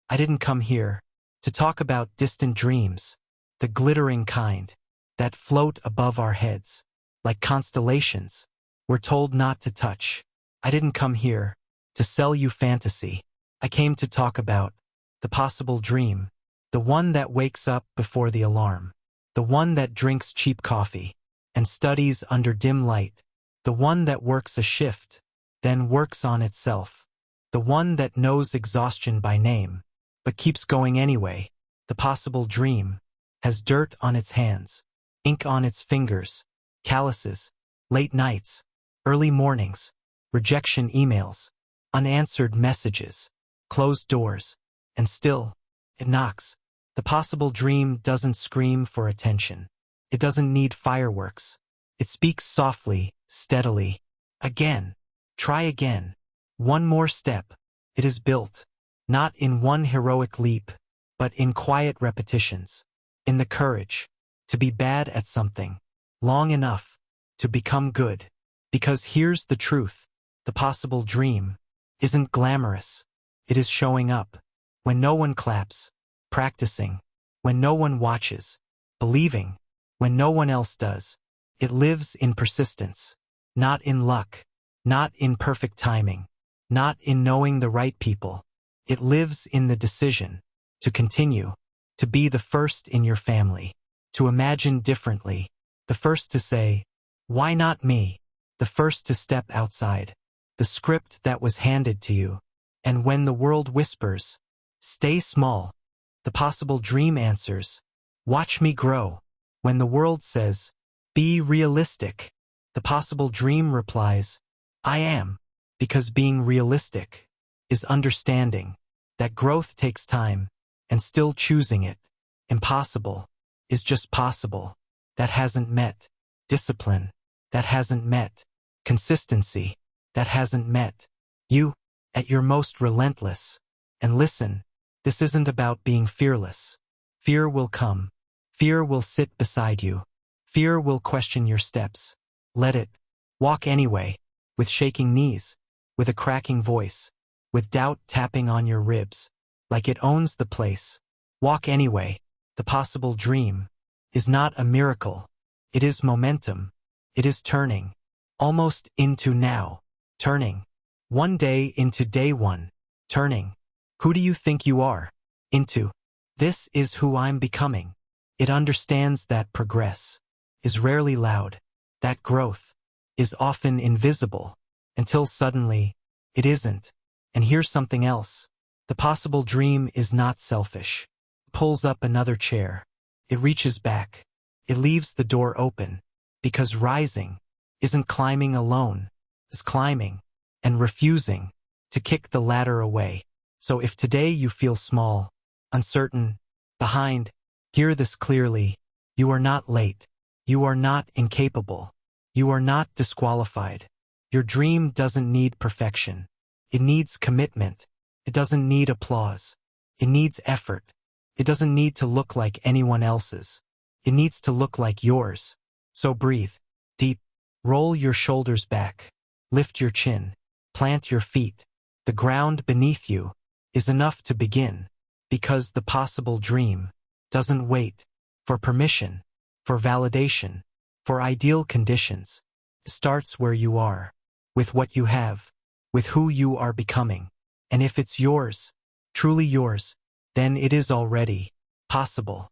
I didn't come here to talk about distant dreams, the glittering kind that float above our heads, like constellations we're told not to touch. I didn't come here to sell you fantasy. I came to talk about the possible dream, the one that wakes up before the alarm, the one that drinks cheap coffee and studies under dim light, the one that works a shift, then works on itself, the one that knows exhaustion by name, but keeps going anyway. The possible dream has dirt on its hands, ink on its fingers, calluses, late nights, early mornings, rejection emails, unanswered messages, closed doors, and still, it knocks. The possible dream doesn't scream for attention. It doesn't need fireworks. It speaks softly, steadily. Again. Try again. One more step. It is built, not in one heroic leap, but in quiet repetitions, in the courage to be bad at something long enough to become good. Because here's the truth. The possible dream isn't glamorous. It is showing up when no one claps, practicing when no one watches, believing when no one else does. It lives in persistence, not in luck, not in perfect timing, not in knowing the right people. It lives in the decision to continue, to be the first in your family, to imagine differently, the first to say, "Why not me?" The first to step outside the script that was handed to you. And when the world whispers, "Stay small," the possible dream answers, "Watch me grow." When the world says, "Be realistic," the possible dream replies, "I am," because being realistic is understanding that growth takes time and still choosing it. Impossible is just possible. That hasn't met discipline, that hasn't met consistency, that hasn't met you at your most relentless. And listen, this isn't about being fearless. Fear will come. Fear will sit beside you. Fear will question your steps. Let it. Walk anyway, with shaking knees, with a cracking voice, with doubt tapping on your ribs, like it owns the place. Walk anyway. The possible dream is not a miracle. It is momentum. It is turning, almost into now, turning, one day into day one, turning. Who do you think you are? Into. This is who I'm becoming. It understands that progress is rarely loud, that growth is often invisible, until suddenly, it isn't. And here's something else. The possible dream is not selfish. It pulls up another chair. It reaches back. It leaves the door open. Because rising isn't climbing alone. It's climbing and refusing to kick the ladder away. So if today you feel small, uncertain, behind, hear this clearly. You are not late. You are not incapable. You are not disqualified. Your dream doesn't need perfection. It needs commitment. It doesn't need applause. It needs effort. It doesn't need to look like anyone else's. It needs to look like yours. So breathe deep. Roll your shoulders back. Lift your chin. Plant your feet. The ground beneath you is enough to begin. Because the possible dream doesn't wait for permission, for validation, for ideal conditions. It starts where you are, with what you have, with who you are becoming. And if it's yours, truly yours, then it is already possible.